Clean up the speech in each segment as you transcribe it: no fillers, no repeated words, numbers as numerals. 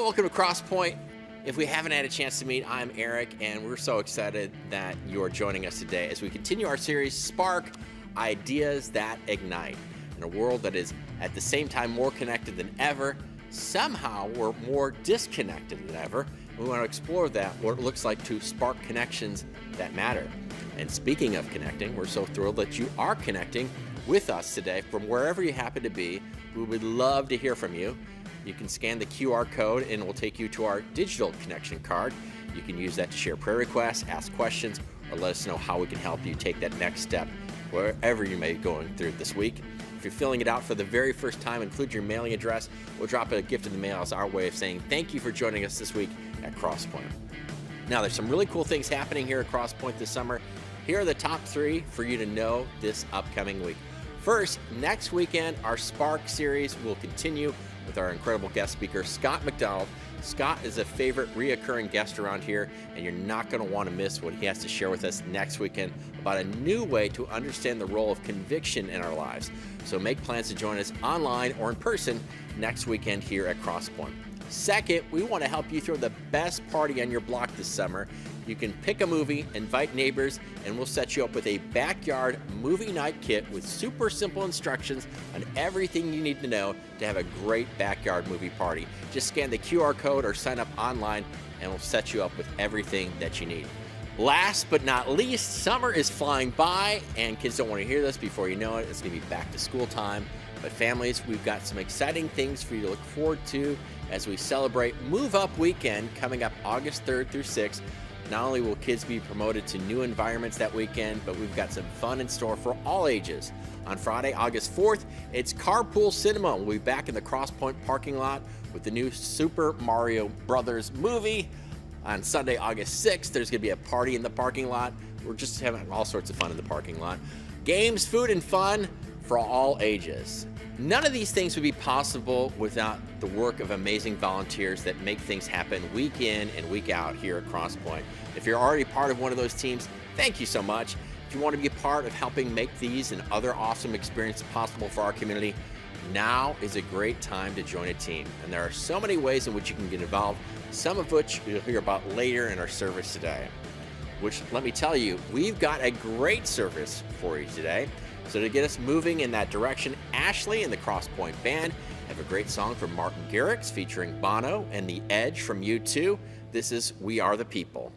welcome to Crosspoint. If we haven't had a chance to meet, I'm Eric, and we're so excited that you're joining us today as we continue our series, Spark, Ideas That Ignite. In a world that is at the same time more connected than ever, somehow we're more disconnected than ever. We want to explore that, what it looks like to spark connections that matter. And speaking of connecting, we're so thrilled that you are connecting with us today from wherever you happen to be. We would love to hear from you. You can scan the QR code and it will take you to our digital connection card. You can use that to share prayer requests, ask questions, or let us know how we can help you take that next step wherever you may be going through this week. If you're filling it out for the very first time, include your mailing address. We'll drop a gift in the mail as our way of saying thank you for joining us this week at Crosspoint. Now, there's some really cool things happening here at Crosspoint this summer. Here are the top 3 for you to know this upcoming week. First, next weekend, our Spark series will continue with our incredible guest speaker, Scott McDonald. Scott is a favorite reoccurring guest around here, and you're not going to want to miss what he has to share with us next weekend about a new way to understand the role of conviction in our lives. So make plans to join us online or in person next weekend here at Crosspoint. Second, we want to help you throw the best party on your block this summer. You can pick a movie, invite neighbors, and we'll set you up with a backyard movie night kit with super simple instructions on everything you need to know to have a great backyard movie party. Just scan the QR code or sign up online, and we'll set you up with everything that you need. Last but not least, summer is flying by, and kids don't want to hear this before you know it. It's going to be back to school time. But families, we've got some exciting things for you to look forward to as we celebrate Move Up Weekend coming up August 3rd through 6th. Not only will kids be promoted to new environments that weekend, but we've got some fun in store for all ages. On Friday, August 4th, it's Carpool Cinema. We'll be back in the Crosspoint parking lot with the new Super Mario Brothers movie. On Sunday, August 6th, there's going to be a party in the parking lot. We're just having all sorts of fun in the parking lot. Games, food, and fun for all ages. None of these things would be possible without the work of amazing volunteers that make things happen week in and week out here at Crosspoint. If you're already part of one of those teams, thank you so much. If you want to be a part of helping make these and other awesome experiences possible for our community, now is a great time to join a team. And there are so many ways in which you can get involved, some of which you'll hear about later in our service today. Which, let me tell you, we've got a great service for you today. So to get us moving in that direction, Ashley and the Crosspoint Band have a great song from Martin Garrix featuring Bono and The Edge from U2. This is We Are the People.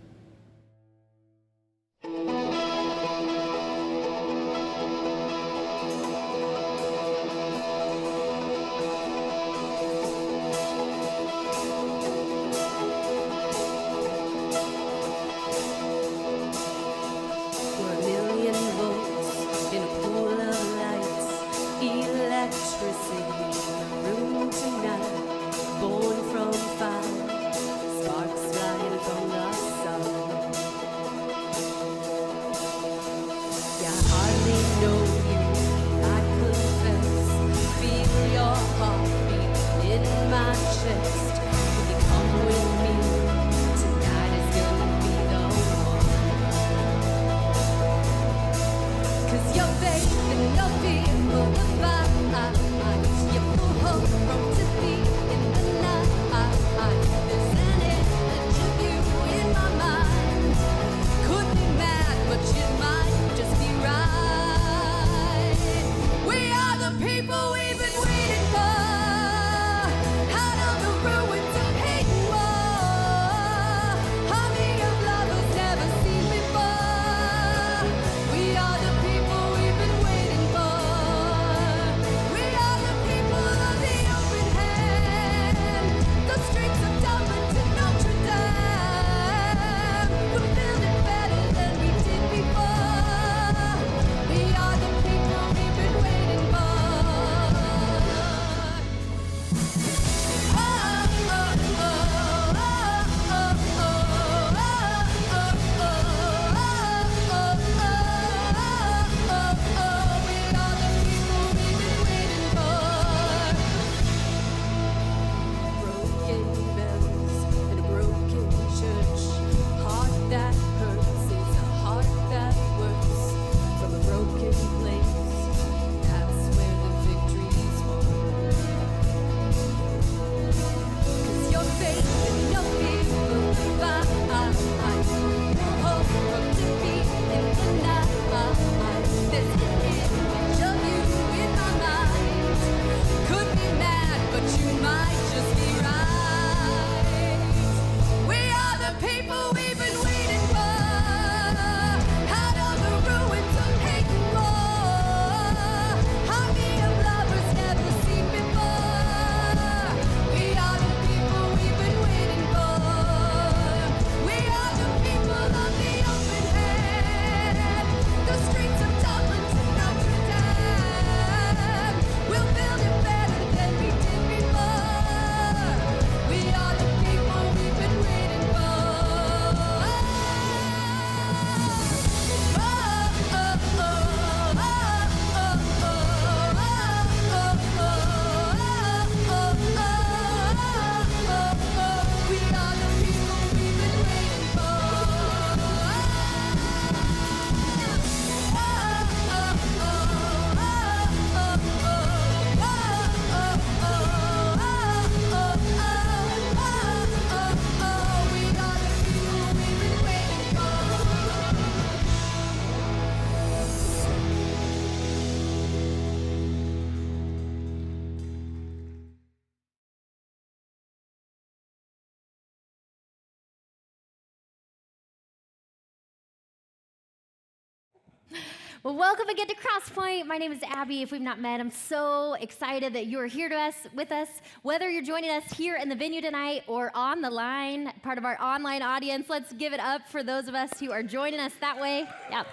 Well, welcome again to Crosspoint. My name is Abbie. If we've not met, I'm so excited that you are here with us. Whether you're joining us here in the venue tonight or on the line, part of our online audience, let's give it up for those of us who are joining us that way. Yeah.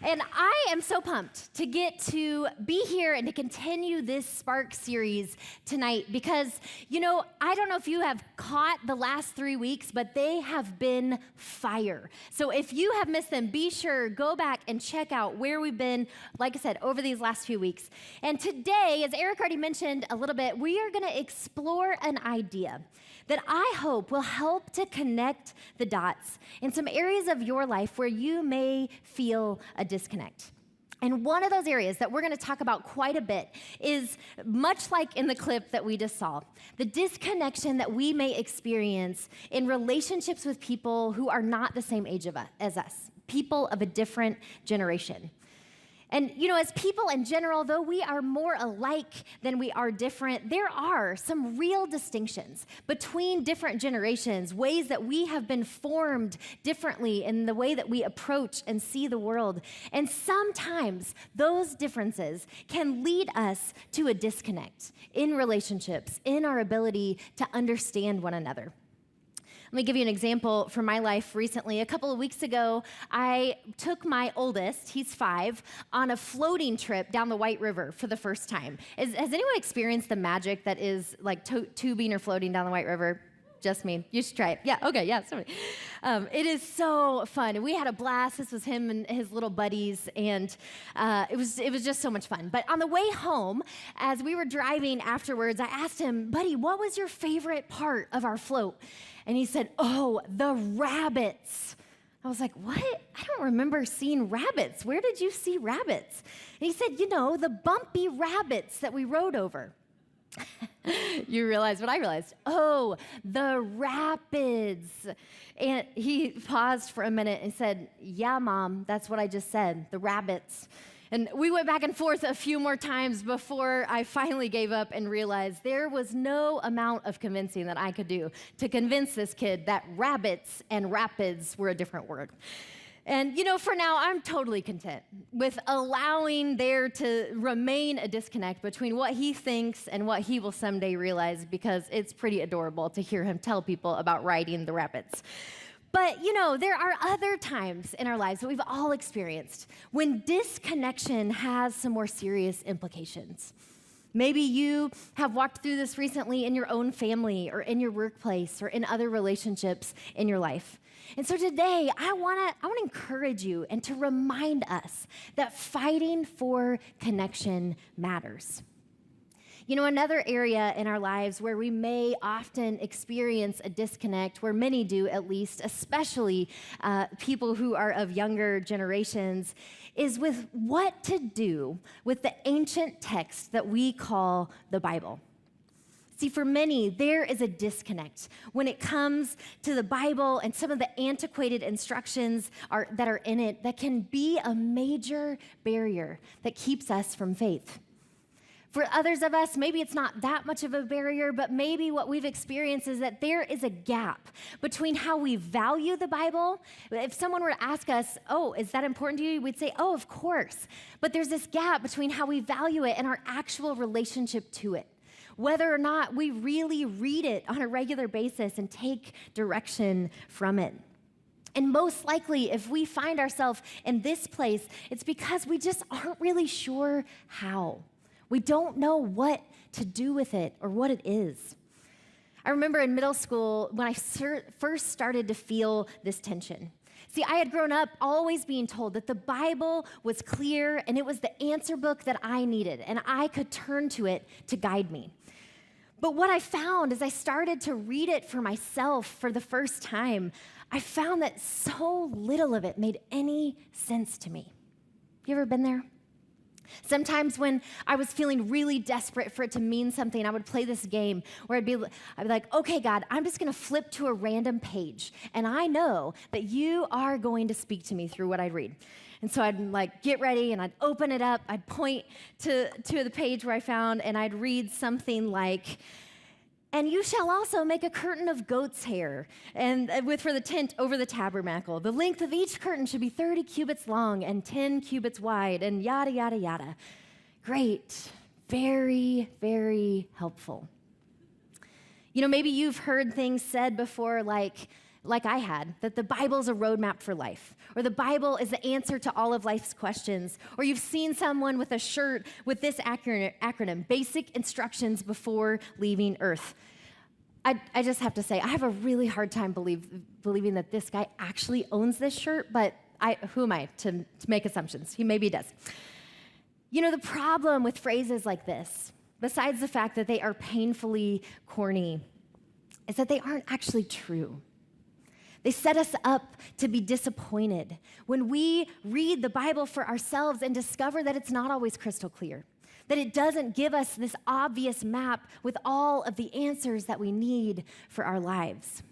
And I am so pumped to get to be here and to continue this Spark series tonight because, I don't know if you have caught the last 3 weeks, but they have been fire. So if you have missed them, be sure, go back and check out where we've been, like I said, over these last few weeks. And today, as Eric already mentioned a little bit, we are going to explore an idea that I hope will help to connect the dots in some areas of your life where you may feel a disconnect. And one of those areas that we're going to talk about quite a bit is, much like in the clip that we just saw, the disconnection that we may experience in relationships with people who are not the same age as us, people of a different generation. And, as people in general, though we are more alike than we are different, there are some real distinctions between different generations, ways that we have been formed differently in the way that we approach and see the world. And sometimes those differences can lead us to a disconnect in relationships, in our ability to understand one another. Let me give you an example from my life recently. A couple of weeks ago, I took my oldest, he's 5, on a floating trip down the White River for the first time. Has anyone experienced the magic that is like tubing or floating down the White River? Just me. You should try it. Yeah, okay, yeah, somebody. It is so fun. We had a blast. This was him and his little buddies, and it was just so much fun. But on the way home, as we were driving afterwards, I asked him, buddy, what was your favorite part of our float? And he said, oh, the rabbits. I was like, what? I don't remember seeing rabbits. Where did you see rabbits? And he said, the bumpy rabbits that we rode over. You realize what I realized. Oh, the rapids. And he paused for a minute and said, yeah, Mom, that's what I just said, the rabbits. And we went back and forth a few more times before I finally gave up and realized there was no amount of convincing that I could do to convince this kid that rabbits and rapids were a different word. And, for now, I'm totally content with allowing there to remain a disconnect between what he thinks and what he will someday realize, because it's pretty adorable to hear him tell people about riding the rapids. But, there are other times in our lives that we've all experienced when disconnection has some more serious implications. Maybe you have walked through this recently in your own family or in your workplace or in other relationships in your life. And so today, I want to encourage you and to remind us that fighting for connection matters. Another area in our lives where we may often experience a disconnect, where many do at least, especially people who are of younger generations, is with what to do with the ancient text that we call the Bible. See, for many, there is a disconnect when it comes to the Bible and some of the antiquated instructions that are in it that can be a major barrier that keeps us from faith. For others of us, maybe it's not that much of a barrier, but maybe what we've experienced is that there is a gap between how we value the Bible. If someone were to ask us, oh, is that important to you? We'd say, oh, of course. But there's this gap between how we value it and our actual relationship to it, whether or not we really read it on a regular basis and take direction from it. And most likely, if we find ourselves in this place, it's because we just aren't really sure how. We don't know what to do with it or what it is. I remember in middle school when I first started to feel this tension. See, I had grown up always being told that the Bible was clear and it was the answer book that I needed, and I could turn to it to guide me. But what I found as I started to read it for myself for the first time, I found that so little of it made any sense to me. You ever been there? Sometimes when I was feeling really desperate for it to mean something, I would play this game where I'd be like, okay, God, I'm just going to flip to a random page, and I know that you are going to speak to me through what I'd read. And so I'd get ready, and I'd open it up, I'd point to the page where I found, and I'd read something like, And you shall also make a curtain of goat's hair and for the tent over the tabernacle. The length of each curtain should be 30 cubits long and 10 cubits wide, and yada, yada, yada. Great. Very, very helpful. Maybe you've heard things said before like I had, that the Bible's a roadmap for life, or the Bible is the answer to all of life's questions, or you've seen someone with a shirt with this acronym, basic instructions before leaving Earth. I just have to say, I have a really hard time believing that this guy actually owns this shirt, but who am I to make assumptions? Maybe he does. The problem with phrases like this, besides the fact that they are painfully corny, is that they aren't actually true. They set us up to be disappointed when we read the Bible for ourselves and discover that it's not always crystal clear, that it doesn't give us this obvious map with all of the answers that we need for our lives.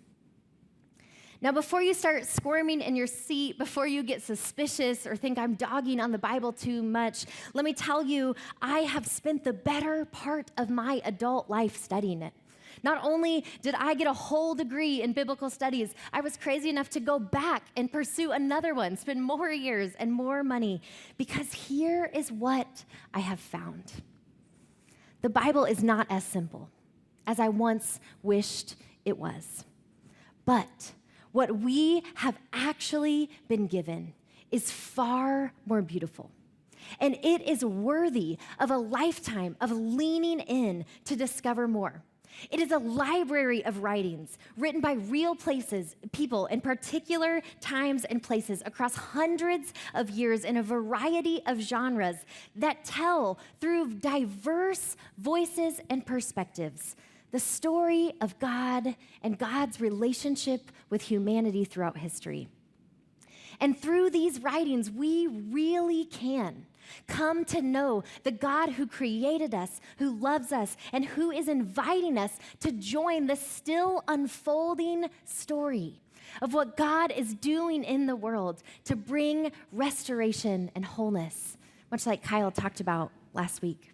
Now, before you start squirming in your seat, before you get suspicious or think I'm dogging on the Bible too much, let me tell you, I have spent the better part of my adult life studying it. Not only did I get a whole degree in biblical studies, I was crazy enough to go back and pursue another one, spend more years and more money, because here is what I have found. The Bible is not as simple as I once wished it was. But what we have actually been given is far more beautiful. And it is worthy of a lifetime of leaning in to discover more. It is a library of writings written by real people in particular times and places across hundreds of years in a variety of genres that tell through diverse voices and perspectives the story of God and God's relationship with humanity throughout history. And through these writings, we really can come to know the God who created us, who loves us, and who is inviting us to join the still unfolding story of what God is doing in the world to bring restoration and wholeness, much like Kyle talked about last week.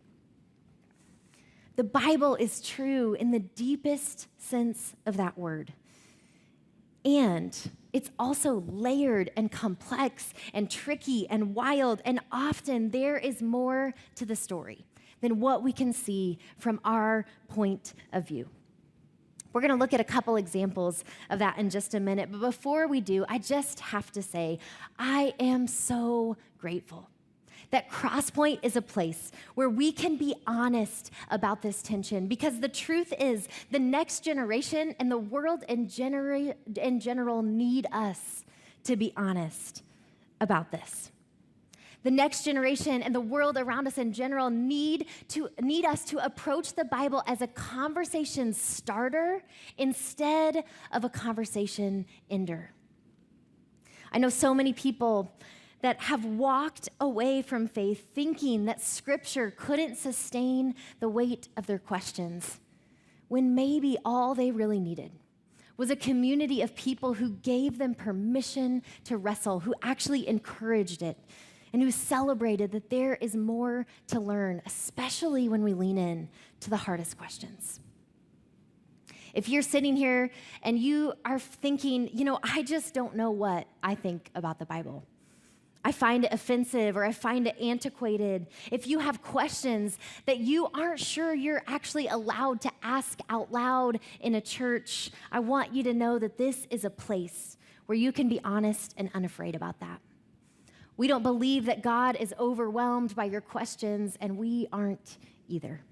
The Bible is true in the deepest sense of that word. And it's also layered and complex and tricky and wild, and often there is more to the story than what we can see from our point of view. We're going to look at a couple examples of that in just a minute, but before we do, I just have to say, I am so grateful that Crosspoint is a place where we can be honest about this tension, because the truth is the next generation and the world in general need us to be honest about this. The next generation and the world around us in general need us to approach the Bible as a conversation starter instead of a conversation ender. I know so many people that have walked away from faith thinking that Scripture couldn't sustain the weight of their questions, when maybe all they really needed was a community of people who gave them permission to wrestle, who actually encouraged it, and who celebrated that there is more to learn, especially when we lean in to the hardest questions. If you're sitting here and you are thinking, I just don't know what I think about the Bible, I find it offensive or I find it antiquated. If you have questions that you aren't sure you're actually allowed to ask out loud in a church, I want you to know that this is a place where you can be honest and unafraid about that. We don't believe that God is overwhelmed by your questions, and we aren't either.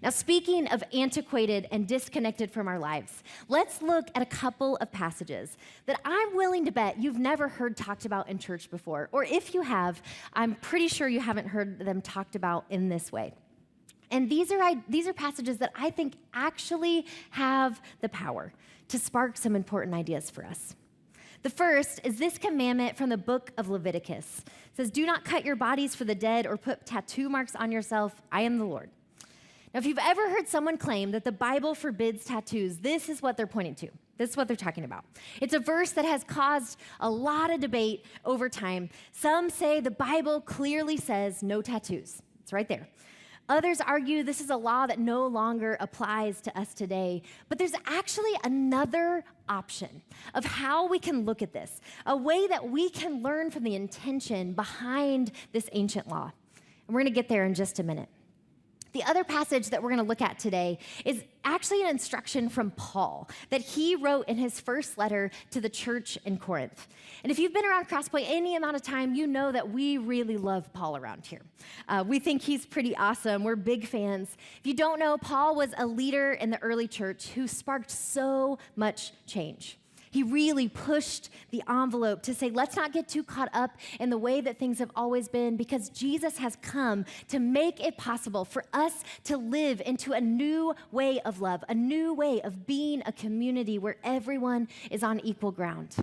Now, speaking of antiquated and disconnected from our lives, let's look at a couple of passages that I'm willing to bet you've never heard talked about in church before. Or if you have, I'm pretty sure you haven't heard them talked about in this way. And these are passages that I think actually have the power to spark some important ideas for us. The first is this commandment from the book of Leviticus. It says, "Do not cut your bodies for the dead or put tattoo marks on yourself. I am the Lord." Now, if you've ever heard someone claim that the Bible forbids tattoos, this is what they're pointing to. This is what they're talking about. It's a verse that has caused a lot of debate over time. Some say the Bible clearly says no tattoos. It's right there. Others argue this is a law that no longer applies to us today. But there's actually another option of how we can look at this, a way that we can learn from the intention behind this ancient law. And we're going to get there in just a minute. The other passage that we're going to look at today is actually an instruction from Paul that he wrote in his first letter to the church in Corinth. And if you've been around Crosspoint any amount of time, you know that we really love Paul around here. We think he's pretty awesome. We're big fans. If you don't know, Paul was a leader in the early church who sparked so much change. He really pushed the envelope to say, let's not get too caught up in the way that things have always been, because Jesus has come to make it possible for us to live into a new way of love, a new way of being a community where everyone is on equal ground.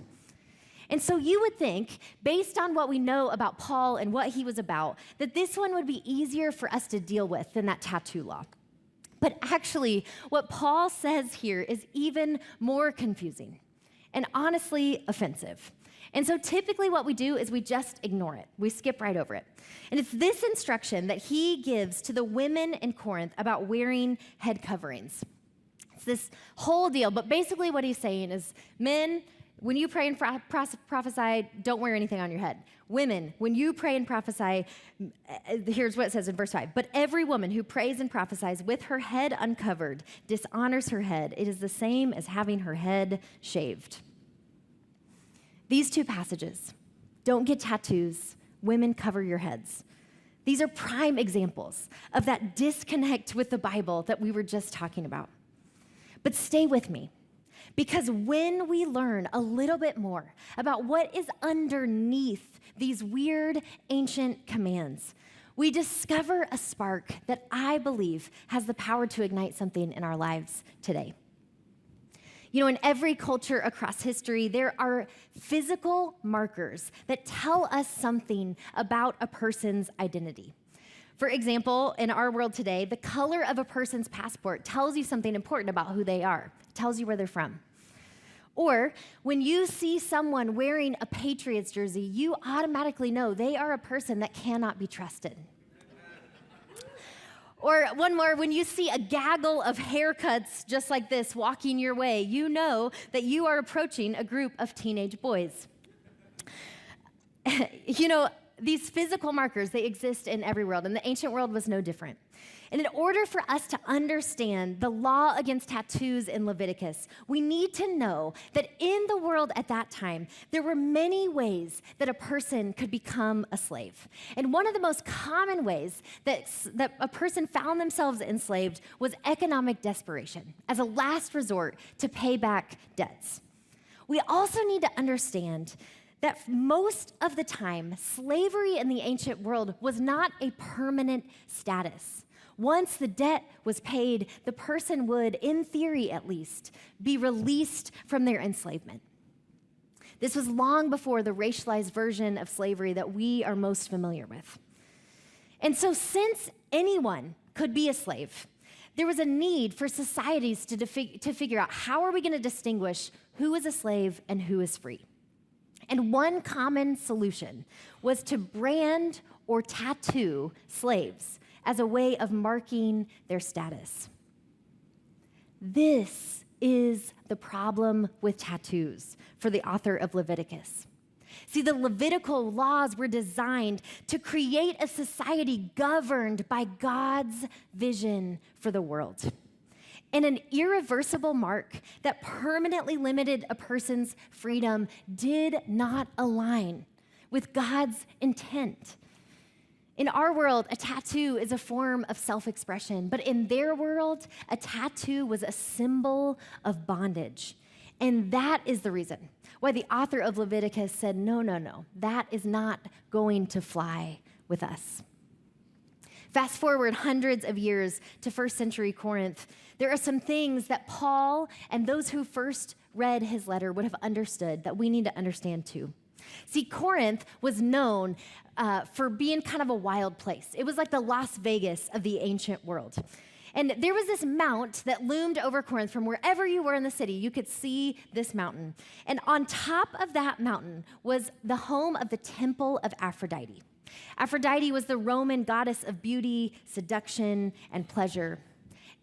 And so you would think, based on what we know about Paul and what he was about, that this one would be easier for us to deal with than that tattoo law. But actually, what Paul says here is even more confusing and honestly offensive. And so typically what we do is we just ignore it. We skip right over it. And it's this instruction that he gives to the women in Corinth about wearing head coverings. It's this whole deal, but basically what he's saying is, men, when you pray and prophesy, don't wear anything on your head. Women, when you pray and prophesy, here's what it says in verse 5. But every woman who prays and prophesies with her head uncovered dishonors her head. It is the same as having her head shaved. These two passages, don't get tattoos, women cover your heads. These are prime examples of that disconnect with the Bible that we were just talking about. But stay with me. Because when we learn a little bit more about what is underneath these weird ancient commands, we discover a spark that I believe has the power to ignite something in our lives today. You know, in every culture across history, there are physical markers that tell us something about a person's identity. For example, in our world today, the color of a person's passport tells you something important about who they are. It tells you where they're from. Or when you see someone wearing a Patriots jersey, you automatically know they are a person that cannot be trusted. Or one more, when you see a gaggle of haircuts just like this walking your way, you know that you are approaching a group of teenage boys. You know, these physical markers, they exist in every world, and the ancient world was no different. And in order for us to understand the law against tattoos in Leviticus, we need to know that in the world at that time, there were many ways that a person could become a slave. And one of the most common ways that a person found themselves enslaved was economic desperation, as a last resort to pay back debts. We also need to understand that most of the time, slavery in the ancient world was not a permanent status. Once the debt was paid, the person would, in theory at least, be released from their enslavement. This was long before the racialized version of slavery that we are most familiar with. And so since anyone could be a slave, there was a need for societies to figure out how are we going to distinguish who is a slave and who is free. And one common solution was to brand or tattoo slaves as a way of marking their status. This is the problem with tattoos for the author of Leviticus. See, the Levitical laws were designed to create a society governed by God's vision for the world. And an irreversible mark that permanently limited a person's freedom did not align with God's intent. In our world, a tattoo is a form of self-expression, but in their world, a tattoo was a symbol of bondage. And that is the reason why the author of Leviticus said, no, that is not going to fly with us. Fast forward hundreds of years to first century Corinth, there are some things that Paul and those who first read his letter would have understood that we need to understand too. See, Corinth was known for being kind of a wild place. It was like the Las Vegas of the ancient world. And there was this mount that loomed over Corinth. From wherever you were in the city, you could see this mountain. And on top of that mountain was the home of the temple of Aphrodite. Aphrodite was the Roman goddess of beauty, seduction, and pleasure.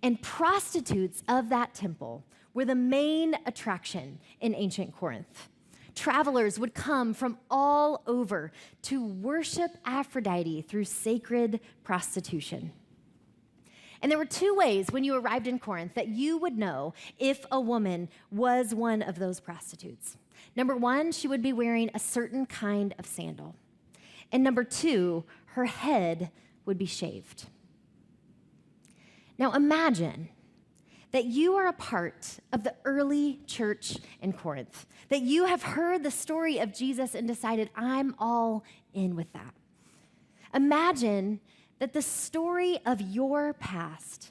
And prostitutes of that temple were the main attraction in ancient Corinth. Travelers would come from all over to worship Aphrodite through sacred prostitution. And there were two ways when you arrived in Corinth that you would know if a woman was one of those prostitutes. Number one, she would be wearing a certain kind of sandal. And number two, her head would be shaved. Now imagine that you are a part of the early church in Corinth, that you have heard the story of Jesus and decided, I'm all in with that. Imagine that the story of your past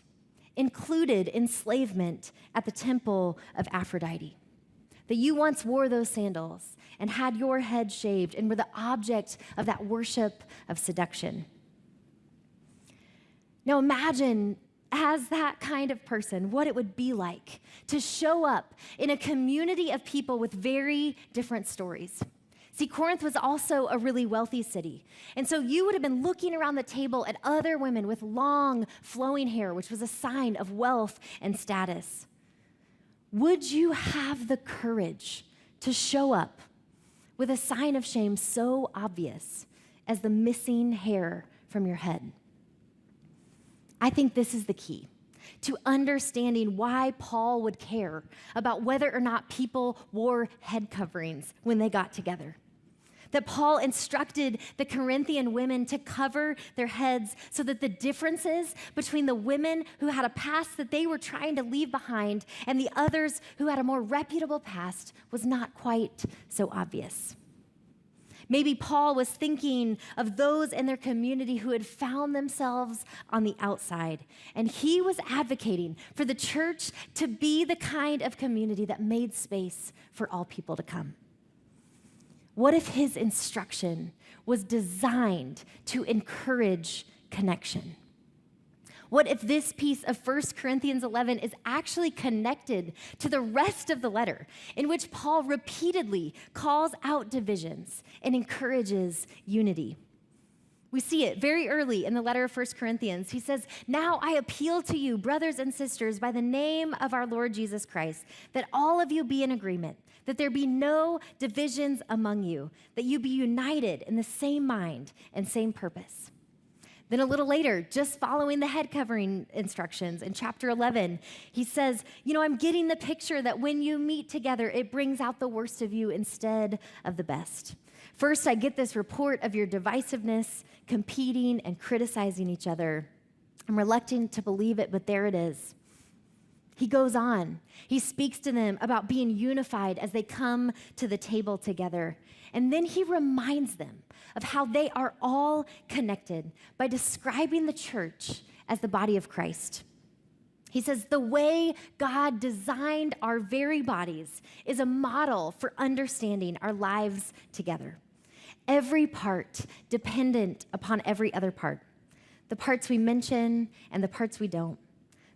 included enslavement at the temple of Aphrodite, that you once wore those sandals and had your head shaved and were the object of that worship of seduction. Now imagine, as that kind of person, what it would be like to show up in a community of people with very different stories. See, Corinth was also a really wealthy city. And so you would have been looking around the table at other women with long, flowing hair, which was a sign of wealth and status. Would you have the courage to show up with a sign of shame so obvious as the missing hair from your head? I think this is the key to understanding why Paul would care about whether or not people wore head coverings when they got together. That Paul instructed the Corinthian women to cover their heads so that the differences between the women who had a past that they were trying to leave behind and the others who had a more reputable past was not quite so obvious. Maybe Paul was thinking of those in their community who had found themselves on the outside, and he was advocating for the church to be the kind of community that made space for all people to come. What if his instruction was designed to encourage connection? What if this piece of 1 Corinthians 11 is actually connected to the rest of the letter, in which Paul repeatedly calls out divisions and encourages unity? We see it very early in the letter of 1 Corinthians. He says, "Now I appeal to you, brothers and sisters, by the name of our Lord Jesus Christ, that all of you be in agreement, that there be no divisions among you, that you be united in the same mind and same purpose." Then a little later, just following the head covering instructions in chapter 11, he says, I'm getting the picture that when you meet together, it brings out the worst of you instead of the best. First, I get this report of your divisiveness, competing and criticizing each other. I'm reluctant to believe it, but there it is. He goes on. He speaks to them about being unified as they come to the table together. And then he reminds them of how they are all connected by describing the church as the body of Christ. He says, the way God designed our very bodies is a model for understanding our lives together. Every part dependent upon every other part. The parts we mention and the parts we don't.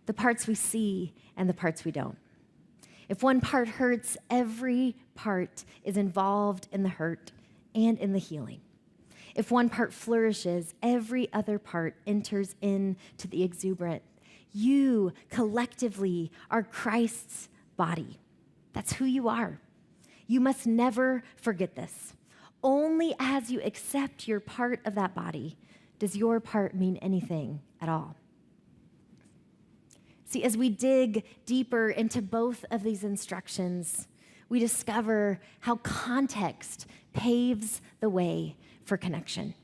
The parts we see and the parts we don't. If one part hurts, every part is involved in the hurt and in the healing. If one part flourishes, every other part enters into the exuberant. You collectively are Christ's body. That's who you are. You must never forget this. Only as you accept your part of that body does your part mean anything at all. See, as we dig deeper into both of these instructions, we discover how context paves the way for connection.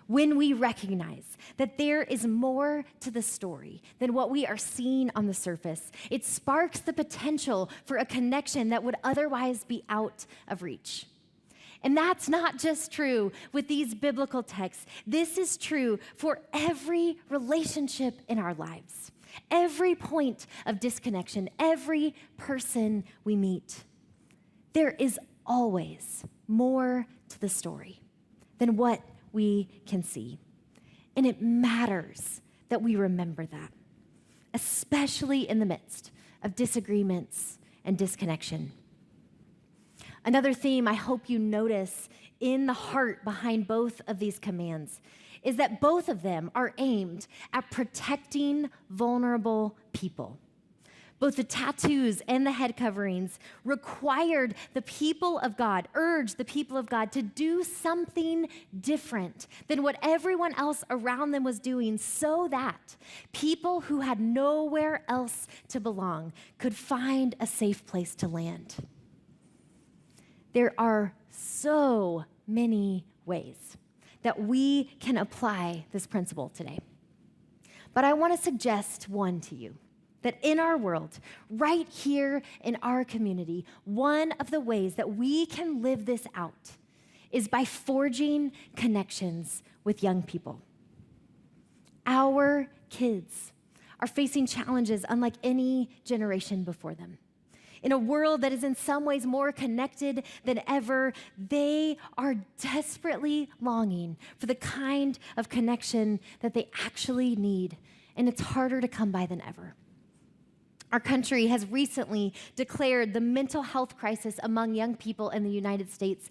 When we recognize that there is more to the story than what we are seeing on the surface, it sparks the potential for a connection that would otherwise be out of reach. And that's not just true with these biblical texts. This is true for every relationship in our lives. Every point of disconnection, every person we meet, there is always more to the story than what we can see. And it matters that we remember that, especially in the midst of disagreements and disconnection. Another theme I hope you notice in the heart behind both of these commands is that both of them are aimed at protecting vulnerable people. Both the tattoos and the head coverings required the people of God, urged the people of God to do something different than what everyone else around them was doing so that people who had nowhere else to belong could find a safe place to land. There are so many ways that we can apply this principle today. But I want to suggest one to you. That in our world, right here in our community, one of the ways that we can live this out is by forging connections with young people. Our kids are facing challenges unlike any generation before them. In a world that is in some ways more connected than ever, they are desperately longing for the kind of connection that they actually need, and it's harder to come by than ever. Our country has recently declared the mental health crisis among young people in the United States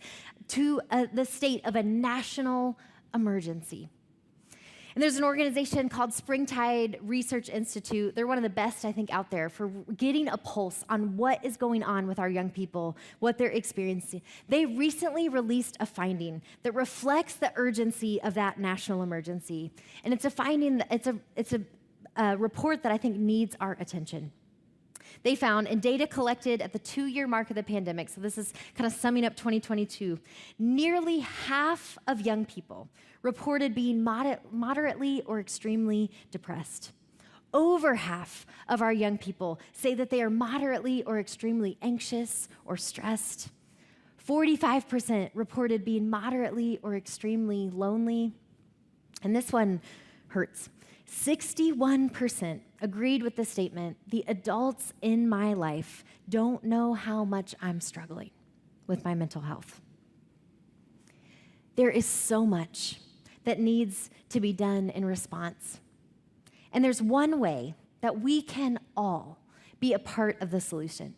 to the state of a national emergency. And there's an organization called Springtide Research Institute. They're one of the best, I think, out there for getting a pulse on what is going on with our young people, what they're experiencing. They recently released a finding that reflects the urgency of that national emergency. And it's a finding, it's a report that I think needs our attention. They found in data collected at the 2-year mark of the pandemic, so this is kind of summing up 2022, nearly half of young people reported being moderately or extremely depressed. Over half of our young people say that they are moderately or extremely anxious or stressed. 45% reported being moderately or extremely lonely. And this one hurts. 61% agreed with the statement, the adults in my life don't know how much I'm struggling with my mental health. There is so much that needs to be done in response. And there's one way that we can all be a part of the solution.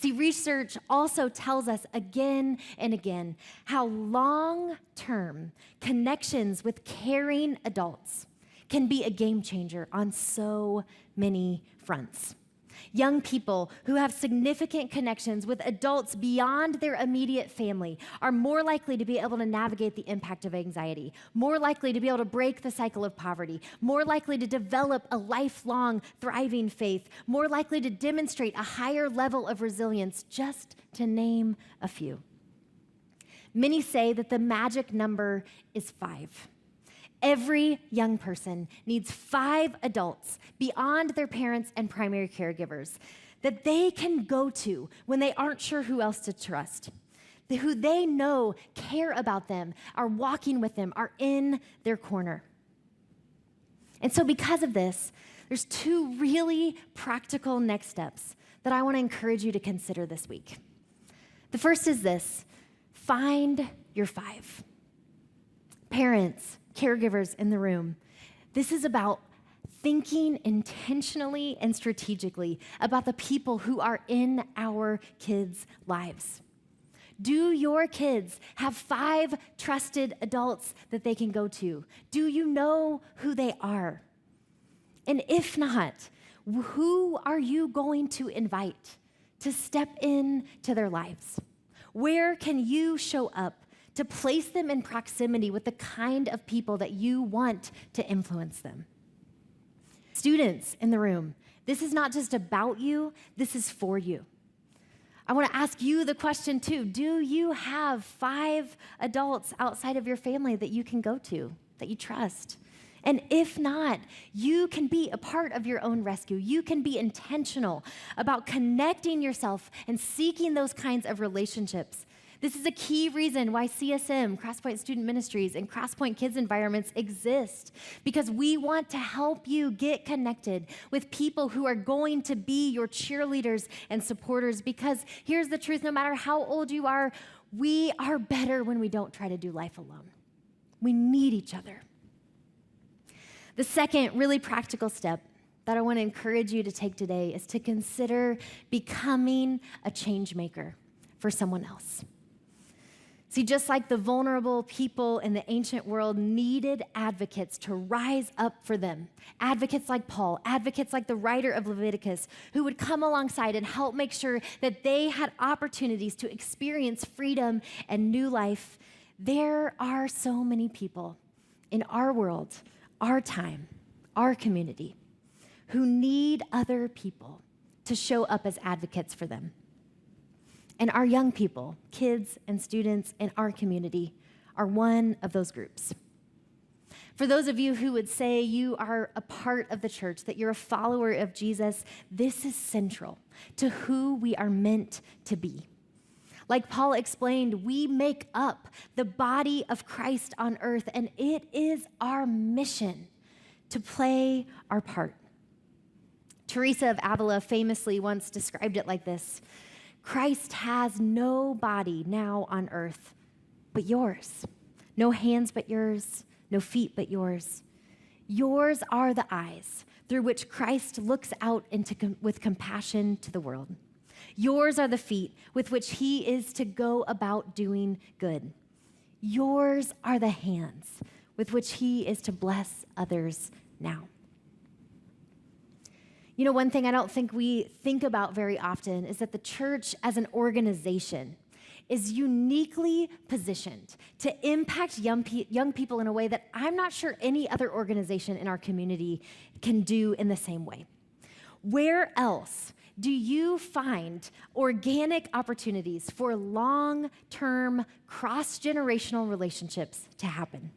See, research also tells us again and again how long-term connections with caring adults can be a game changer on so many fronts. Young people who have significant connections with adults beyond their immediate family are more likely to be able to navigate the impact of anxiety, more likely to be able to break the cycle of poverty, more likely to develop a lifelong, thriving faith, more likely to demonstrate a higher level of resilience, just to name a few. Many say that the magic number is 5. Every young person needs 5 adults beyond their parents and primary caregivers that they can go to when they aren't sure who else to trust, who they know care about them, are walking with them, are in their corner. And so because of this, there's 2 really practical next steps that I want to encourage you to consider this week. The first is this: find your 5. Parents, caregivers in the room, this is about thinking intentionally and strategically about the people who are in our kids' lives. Do your kids have 5 trusted adults that they can go to? Do you know who they are? And if not, who are you going to invite to step into their lives? Where can you show up to place them in proximity with the kind of people that you want to influence them? Students in the room, this is not just about you, this is for you. I want to ask you the question too. Do you have 5 adults outside of your family that you can go to, that you trust? And if not, you can be a part of your own rescue. You can be intentional about connecting yourself and seeking those kinds of relationships. This is a key reason why CSM, Crosspoint Student Ministries, and Crosspoint Kids Environments exist, because we want to help you get connected with people who are going to be your cheerleaders and supporters, because here's the truth: no matter how old you are, we are better when we don't try to do life alone. We need each other. The second really practical step that I want to encourage you to take today is to consider becoming a change maker for someone else. See, just like the vulnerable people in the ancient world needed advocates to rise up for them, advocates like Paul, advocates like the writer of Leviticus, who would come alongside and help make sure that they had opportunities to experience freedom and new life, there are so many people in our world, our time, our community, who need other people to show up as advocates for them. And our young people, kids and students in our community, are one of those groups. For those of you who would say you are a part of the church, that you're a follower of Jesus, this is central to who we are meant to be. Like Paul explained, we make up the body of Christ on earth, and it is our mission to play our part. Teresa of Avila famously once described it like this: Christ has no body now on earth but yours, no hands but yours, no feet but yours. Yours are the eyes through which Christ looks out with compassion to the world. Yours are the feet with which he is to go about doing good. Yours are the hands with which he is to bless others now. You know, one thing I don't think we think about very often is that the church as an organization is uniquely positioned to impact young people in a way that I'm not sure any other organization in our community can do in the same way. Where else do you find organic opportunities for long-term, cross-generational relationships to happen?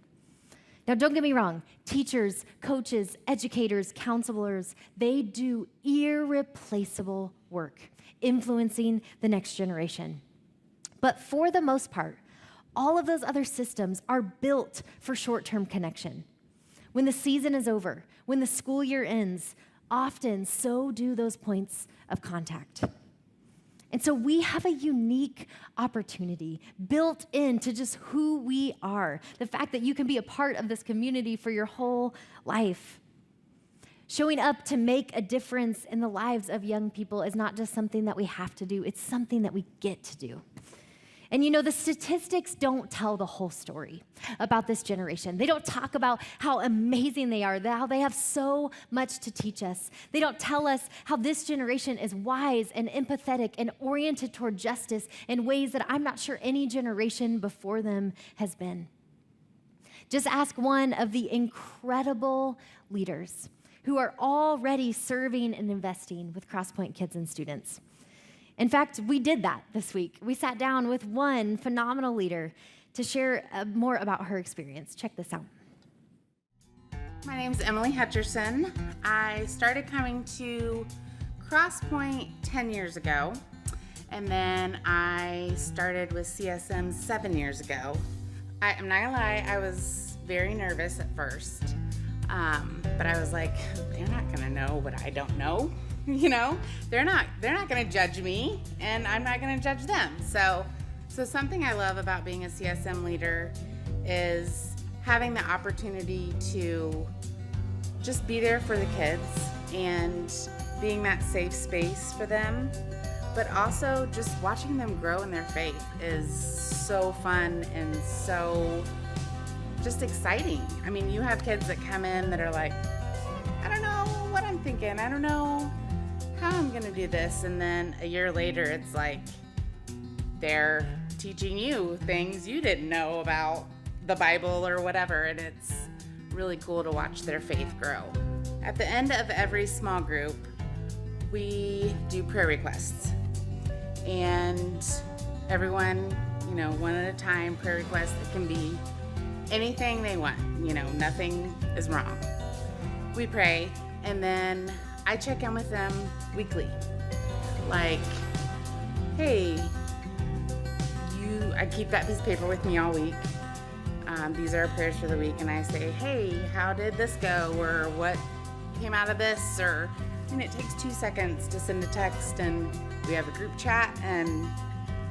Now, don't get me wrong. Teachers, coaches, educators, counselors, they do irreplaceable work influencing the next generation. But for the most part, all of those other systems are built for short-term connection. When the season is over, when the school year ends, often so do those points of contact. And so we have a unique opportunity built into just who we are, the fact that you can be a part of this community for your whole life. Showing up to make a difference in the lives of young people is not just something that we have to do, it's something that we get to do. And you know, the statistics don't tell the whole story about this generation. They don't talk about how amazing they are, how they have so much to teach us. They don't tell us how this generation is wise and empathetic and oriented toward justice in ways that I'm not sure any generation before them has been. Just ask one of the incredible leaders who are already serving and investing with Crosspoint kids and students. In fact, we did that this week. We sat down with one phenomenal leader to share more about her experience. Check this out. My name's Emily Hutcherson. I started coming to Crosspoint 10 years ago, and then I started with CSM 7 years ago. I'm not gonna lie, I was very nervous at first, but I was like, they're not gonna know what I don't know. You know, they're not going to judge me, and I'm not going to judge them. So something I love about being a CSM leader is having the opportunity to just be there for the kids and being that safe space for them, but also just watching them grow in their faith is so fun and so just exciting. I mean, you have kids that come in that are like, I don't know what I'm thinking. I don't know how I'm gonna do this, and then a year later it's like they're teaching you things you didn't know about the Bible or whatever, and it's really cool to watch their faith grow. At the end of every small group, we do prayer requests, and everyone, you know, one at a time, prayer requests. It can be anything they want, you know, nothing is wrong. We pray, and then I check in with them weekly. Like, hey, I keep that piece of paper with me all week. These are our prayers for the week, and I say, hey, how did this go? Or what came out of this? And it takes 2 seconds to send a text, and we have a group chat, and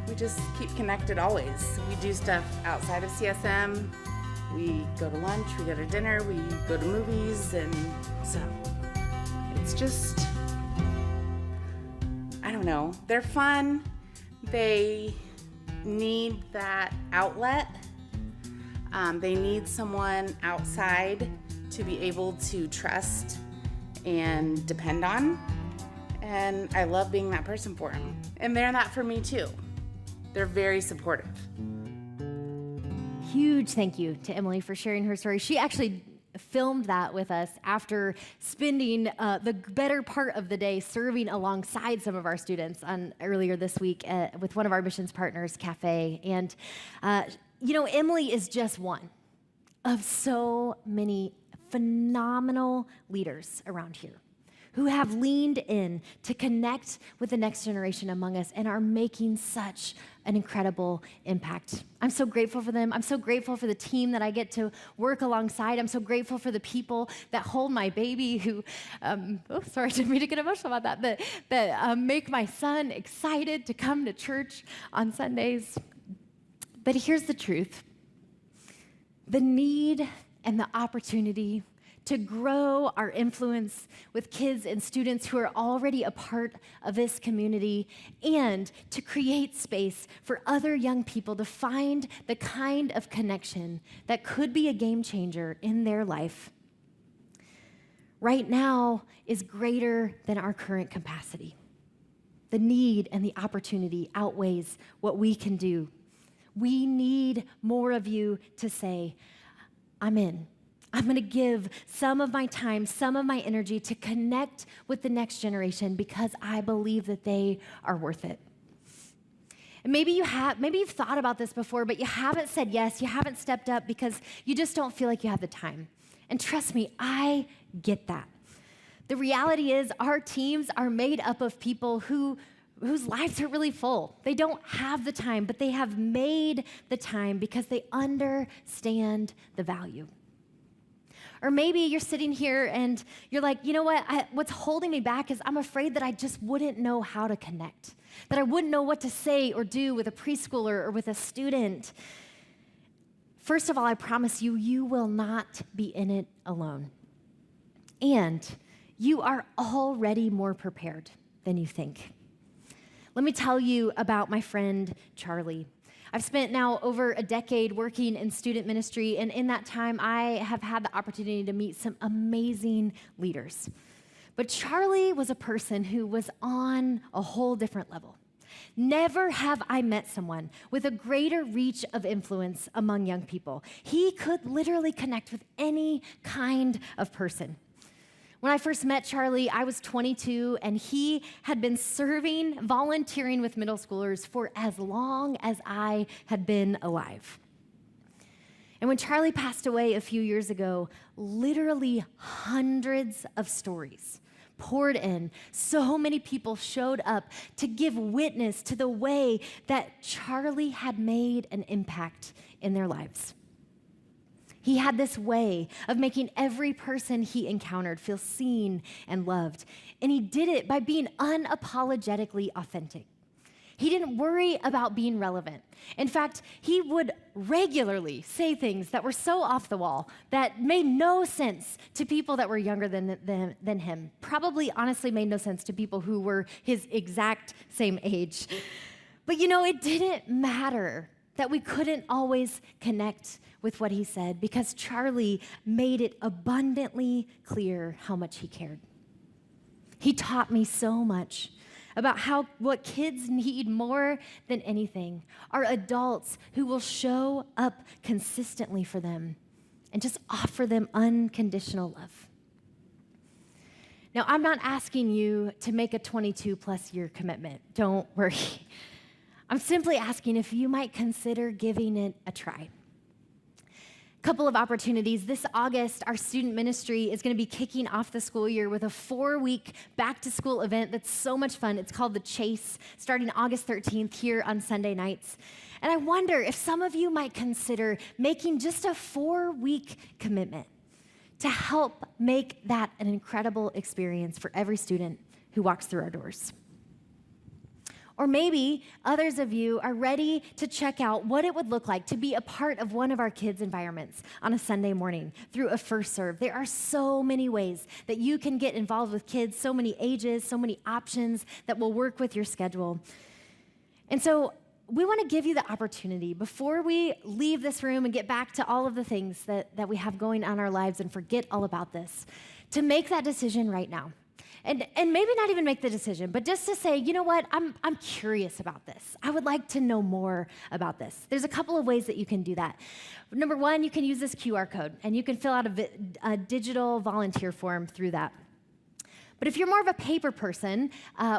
we just keep connected always. We do stuff outside of CSM. We go to lunch, we go to dinner, we go to movies, and so it's just, I don't know, they're fun. They need that outlet. They need someone outside to be able to trust and depend on. And I love being that person for them. And they're that for me too. They're very supportive. Huge thank you to Emily for sharing her story. She actually filmed that with us after spending the better part of the day serving alongside some of our students earlier this week with one of our missions partners, Cafe. And, Emily is just one of so many phenomenal leaders around here who have leaned in to connect with the next generation among us and are making such an incredible impact. I'm so grateful for them. I'm so grateful for the team that I get to work alongside. I'm so grateful for the people that hold my baby who, sorry, I didn't mean to get emotional about that make my son excited to come to church on Sundays. But here's the truth. The need and the opportunity to grow our influence with kids and students who are already a part of this community, and to create space for other young people to find the kind of connection that could be a game changer in their life, right now is greater than our current capacity. The need and the opportunity outweighs what we can do. We need more of you to say, I'm in. I'm going to give some of my time, some of my energy to connect with the next generation because I believe that they are worth it. And maybe you've thought about this before, but you haven't said yes, you haven't stepped up because you just don't feel like you have the time. And trust me, I get that. The reality is our teams are made up of people whose lives are really full. They don't have the time, but they have made the time because they understand the value. Or maybe you're sitting here and you're like, you know what? What's holding me back is I'm afraid that I just wouldn't know how to connect, that I wouldn't know what to say or do with a preschooler or with a student. First of all, I promise you, you will not be in it alone. And you are already more prepared than you think. Let me tell you about my friend, Charlie. I've spent now over a decade working in student ministry, and in that time, I have had the opportunity to meet some amazing leaders. But Charlie was a person who was on a whole different level. Never have I met someone with a greater reach of influence among young people. He could literally connect with any kind of person. When I first met Charlie, I was 22, and he had been volunteering with middle schoolers for as long as I had been alive. And when Charlie passed away a few years ago, literally hundreds of stories poured in. So many people showed up to give witness to the way that Charlie had made an impact in their lives. He had this way of making every person he encountered feel seen and loved. And he did it by being unapologetically authentic. He didn't worry about being relevant. In fact, he would regularly say things that were so off the wall that made no sense to people that were younger than him. Probably honestly made no sense to people who were his exact same age. But it didn't matter that we couldn't always connect with what he said because Charlie made it abundantly clear how much he cared. He taught me so much about what kids need more than anything are adults who will show up consistently for them and just offer them unconditional love. Now, I'm not asking you to make a 22-plus year commitment. Don't worry. I'm simply asking if you might consider giving it a try. Couple of opportunities. This August, our student ministry is going to be kicking off the school year with a 4-week back-to-school event that's so much fun. It's called The Chase, starting August 13th here on Sunday nights. And I wonder if some of you might consider making just a 4-week commitment to help make that an incredible experience for every student who walks through our doors. Or maybe others of you are ready to check out what it would look like to be a part of one of our kids' environments on a Sunday morning through a First Serve. There are so many ways that you can get involved with kids, so many ages, so many options that will work with your schedule. And so we want to give you the opportunity before we leave this room and get back to all of the things that we have going on in our lives and forget all about this, to make that decision right now. And maybe not even make the decision, but just to say, you know what, I'm curious about this. I would like to know more about this. There's a couple of ways that you can do that. Number one, you can use this QR code, and you can fill out a digital volunteer form through that. But if you're more of a paper person,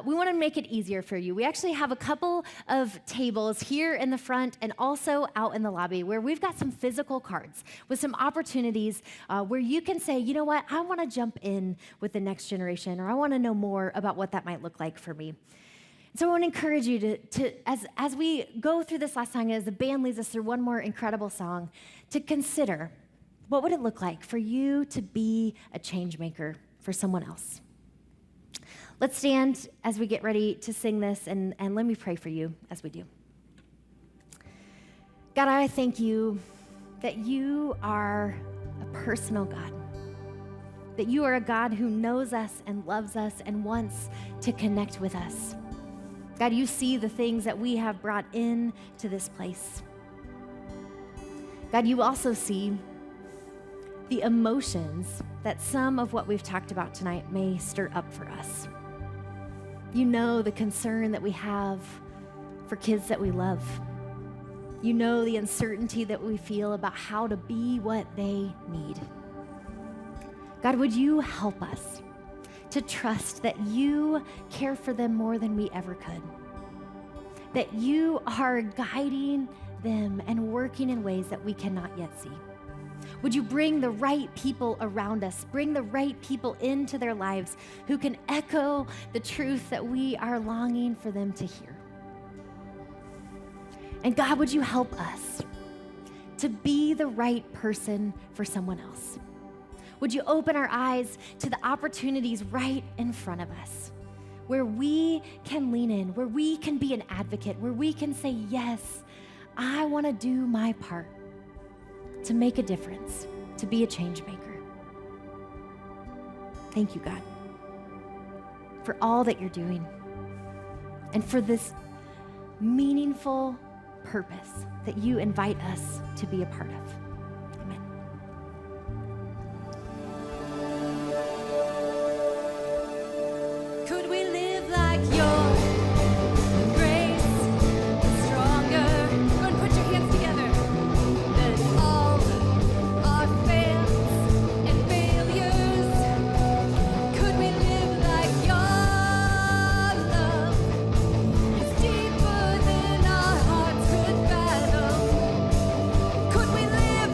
we want to make it easier for you. We actually have a couple of tables here in the front and also out in the lobby where we've got some physical cards with some opportunities where you can say, you know what, I want to jump in with the next generation, or I want to know more about what that might look like for me. So I want to encourage you to as we go through this last song, as the band leads us through one more incredible song, to consider what would it look like for you to be a change maker for someone else. Let's stand as we get ready to sing this, and let me pray for you as we do. God, I thank you that you are a personal God, that you are a God who knows us and loves us and wants to connect with us. God, you see the things that we have brought in to this place. God, you also see the emotions that some of what we've talked about tonight may stir up for us. You know the concern that we have for kids that we love. You know the uncertainty that we feel about how to be what they need. God, would you help us to trust that you care for them more than we ever could? That you are guiding them and working in ways that we cannot yet see. Would you bring the right people around us, bring the right people into their lives who can echo the truth that we are longing for them to hear? And God, would you help us to be the right person for someone else? Would you open our eyes to the opportunities right in front of us, where we can lean in, where we can be an advocate, where we can say, yes, I want to do my part to make a difference, to be a change maker. Thank you, God, for all that you're doing and for this meaningful purpose that you invite us to be a part of. Amen. Could we live like your grace is stronger? Go and put your hands together. Than all our fails and failures. Could we live like your love is deeper than our hearts could fathom? Could we live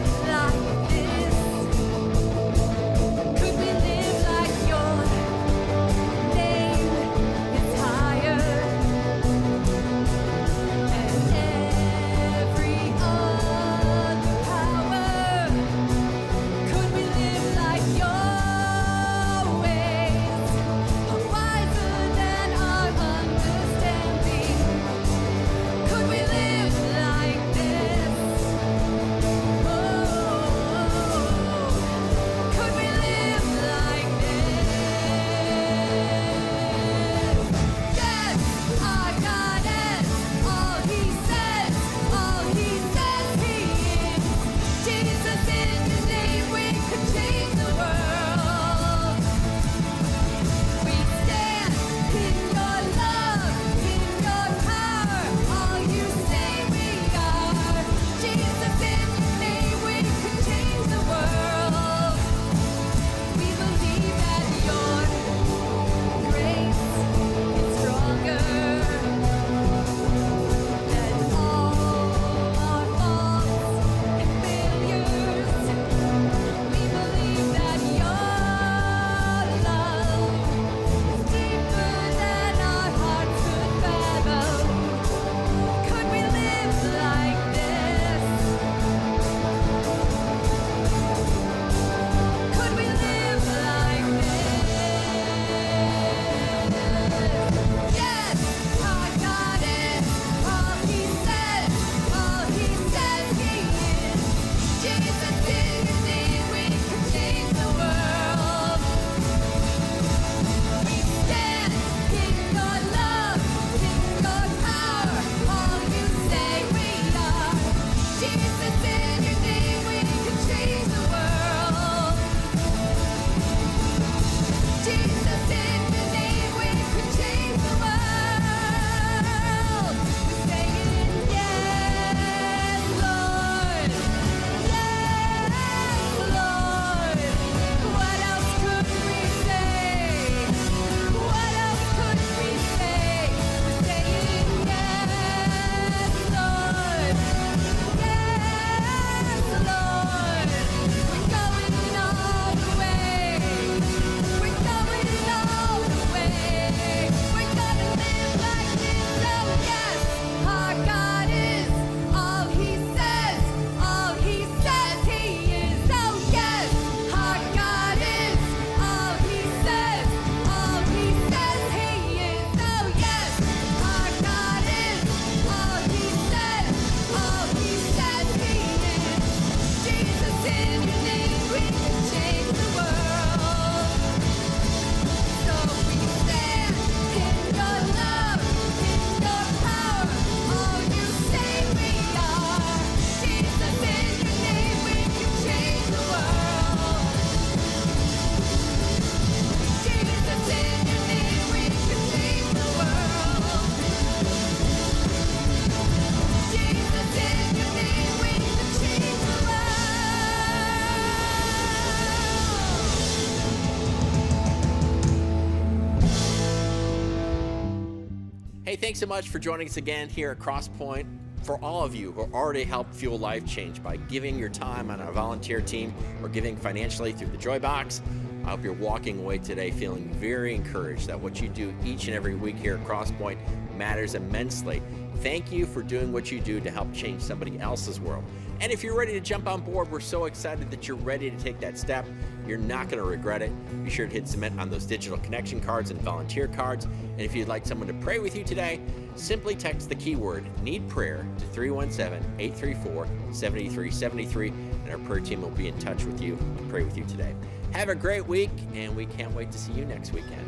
Hey, thanks so much for joining us again here at Crosspoint. For all of you who already helped fuel life change by giving your time on our volunteer team or giving financially through the Joy Box, I hope you're walking away today feeling very encouraged that what you do each and every week here at Crosspoint matters immensely. Thank you for doing what you do to help change somebody else's world. And if you're ready to jump on board, we're so excited that you're ready to take that step. You're not going to regret it. Be sure to hit submit on those digital connection cards and volunteer cards. And if you'd like someone to pray with you today, simply text the keyword "need prayer" to 317-834-7373, and our prayer team will be in touch with you and pray with you today. Have a great week, and we can't wait to see you next weekend.